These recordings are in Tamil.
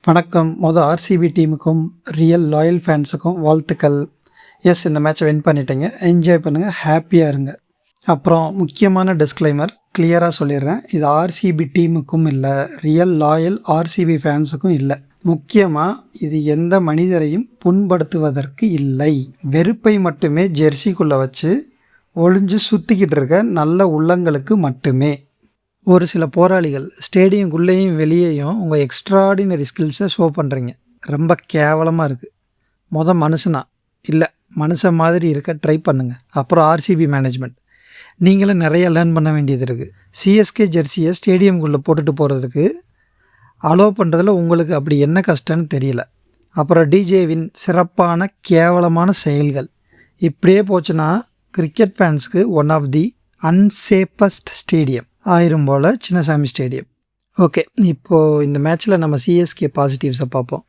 வணக்கம். ஆர்சிபி டீமுக்கும் ரியல் லாயல் ஃபேன்ஸுக்கும் வாழ்த்துக்கள். இந்த மேட்சை வின் பண்ணிட்டீங்க. என்ஜாய் பண்ணுங்கள், ஹாப்பியாக இருங்க. அப்புறம் முக்கியமான டிஸ்க்ளைமர் கிளியராக சொல்லிடுறேன். இது ஆர்சிபி டீமுக்கும் இல்லை, ரியல் லாயல் ஆர்சிபி ஃபேன்ஸுக்கும் இல்லை. முக்கியமாக இது எந்த மனிதரையும் புண்படுத்துவதற்கு இல்லை. வெறுப்பை மட்டுமே ஜெர்சிக்குள்ளே வச்சு ஒளிஞ்சு சுற்றிக்கிட்டு இருக்க நல்ல உள்ளங்களுக்கு மட்டுமே. ஒரு சில போராளிகள் ஸ்டேடியங்குள்ளேயும் வெளியேயும் உங்கள் எக்ஸ்ட்ராடினரி ஸ்கில்ஸை ஷோ பண்ணுறீங்க. ரொம்ப கேவலமாக இருக்குது. மனுஷனா இல்லை, மனுஷன் மாதிரி இருக்க ட்ரை பண்ணுங்கள். அப்புறம் ஆர்சிபி மேனேஜ்மெண்ட், நீங்களும் நிறைய லேர்ன் பண்ண வேண்டியது இருக்குது. சிஎஸ்கே ஜெர்சியை ஸ்டேடியம்குள்ளே போட்டுட்டு போகிறதுக்கு அலோவ் பண்ணுறதுல உங்களுக்கு அப்படி என்ன கஷ்டம்னு தெரியல. அப்புறம் டிஜேவின் சிறப்பான கேவலமான செயல்கள் இப்படியே போச்சுன்னா கிரிக்கெட் ஃபேன்ஸுக்கு one of the unsafest stadium ஆயிரும் போல் சின்னசாமி ஸ்டேடியம். ஓகே, இப்போது இந்த மேட்ச்சில் நம்ம சிஎஸ்கே பாசிட்டிவ்ஸை பார்ப்போம்.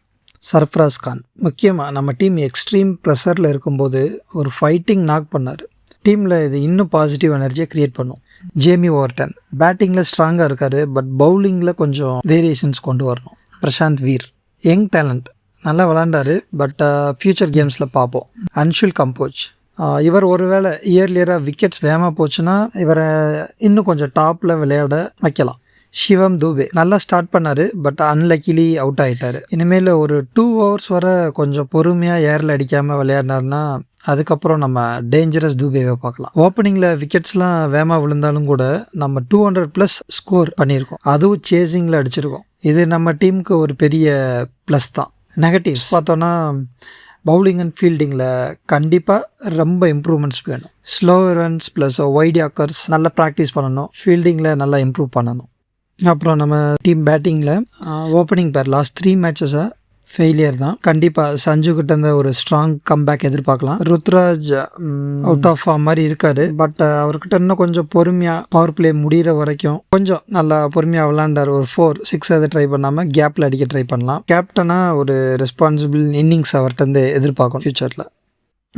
சர்ஃப்ராஸ் கான் முக்கியமாக நம்ம டீம் எக்ஸ்ட்ரீம் ப்ரெஷரில் இருக்கும்போது ஒரு ஃபைட்டிங் நாக் பண்ணார். டீமில் இது இன்னும் பாசிட்டிவ் எனர்ஜியை க்ரியேட் பண்ணும். ஜேமி ஓவர்டன் பேட்டிங்கில் ஸ்ட்ராங்காக இருக்கார், பட் பவுலிங்கில் கொஞ்சம் வேரியேஷன்ஸ் கொண்டு வரணும். பிரசாந்த் வீர் யங் டேலண்ட், நல்லா விளாண்டார், பட் ஃப்யூச்சர் கேம்ஸில் பார்ப்போம். அன்ஷுல் கம்போஜ், இவர் ஒருவேளை இயர்லியராக விக்கெட்ஸ் வேகமாக போச்சுன்னா இவரை இன்னும் கொஞ்சம் டாப்பில் விளையாட வைக்கலாம். சிவம் தூபே நல்லா ஸ்டார்ட் பண்ணார், பட் அன்லக்கிலி அவுட் ஆகிட்டார். இனிமேல் ஒரு 2 hours வரை கொஞ்சம் பொறுமையாக ஏரில் அடிக்காமல் விளையாடினார்னா அதுக்கப்புறம் நம்ம டேஞ்சரஸ் தூபேவை பார்க்கலாம். ஓப்பனிங்கில் விக்கெட்ஸ்லாம் வேகமாக விழுந்தாலும் கூட நம்ம 200+ ஸ்கோர் பண்ணியிருக்கோம், அதுவும் சேசிங்கில் அடிச்சிருக்கோம். இது நம்ம டீமுக்கு ஒரு பெரிய ப்ளஸ் தான். நெகட்டிவ்ஸ் பார்த்தோன்னா பவுலிங் அண்ட் ஃபீல்டிங்கில் கண்டிப்பாக ரொம்ப இம்ப்ரூவ்மெண்ட்ஸ் வேணும். Slow runs plus white yorkers நல்லா ப்ராக்டிஸ் பண்ணணும். ஃபீல்டிங்கில் நல்லா இம்ப்ரூவ் பண்ணணும். அப்புறம் நம்ம டீம் பேட்டிங்கில் ஓப்பனிங் பேர் லாஸ்ட் 3 மேட்சஸாக ஃபெயிலியர் தான். கண்டிப்பாக சஞ்சு கிட்ட இருந்த ஒரு ஸ்ட்ராங் கம்பேக் எதிர்பார்க்கலாம். ருத்ராஜ் அவுட் ஆஃப் ஃபார்ம் மாதிரி இருக்காரு, பட் அவர்கிட்ட இன்னும் கொஞ்சம் பொறுமையாக பவர் பிளே முடிகிற வரைக்கும் கொஞ்சம் நல்லா பொறுமையாக விளாண்டார். ஒரு 4-6 அதை ட்ரை பண்ணாமல் கேப்பில் அடிக்க ட்ரை பண்ணலாம். கேப்டனாக ஒரு ரெஸ்பான்சிபிள் இன்னிங்ஸ் அவர்கிட்ட எதிர்பார்க்கணும் ஃபியூச்சரில்.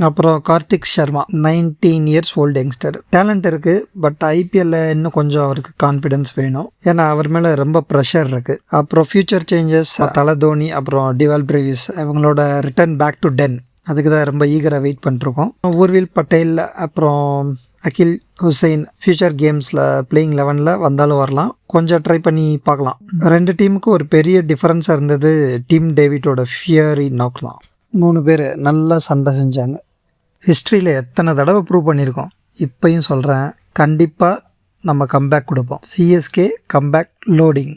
அப்புறம் Karthik Sharma 19 years old youngster, talent இருக்குது, பட் ஐபிஎல்ல இன்னும் கொஞ்சம் அவருக்கு கான்ஃபிடென்ஸ் வேணும், ஏன்னா அவர் மேலே ரொம்ப ப்ரெஷர் இருக்குது. அப்புறம் ஃபியூச்சர் சேஞ்சஸ் தலை தோனி, அப்புறம் டிவால் பிரேவிஸ் இவங்களோட ரிட்டர்ன் பேக் டு டென், அதுக்கு தான் ரொம்ப ஈகராக வெயிட் பண்ணிருக்கோம். ஊர்வில் பட்டேல் அப்புறம் அகில் ஹுசைன் ஃபியூச்சர் கேம்ஸில் பிளேயிங் 11ல் வந்தாலும் வரலாம், கொஞ்சம் ட்ரை பண்ணி பார்க்கலாம். 2 டீமுக்கும் ஒரு பெரிய டிஃப்ரென்ஸாக இருந்தது டீம் டேவிட்டோட ஃபியரி நாக் தான். 3 பேர் நல்லா சண்டை செஞ்சாங்க. ஹிஸ்ட்ரியில் எத்தனை தடவை ப்ரூவ் பண்ணியிருக்கோம். இப்போயும் சொல்கிறேன், கண்டிப்பாக நம்ம கம்பேக் கொடுப்போம். CSK comeback loading.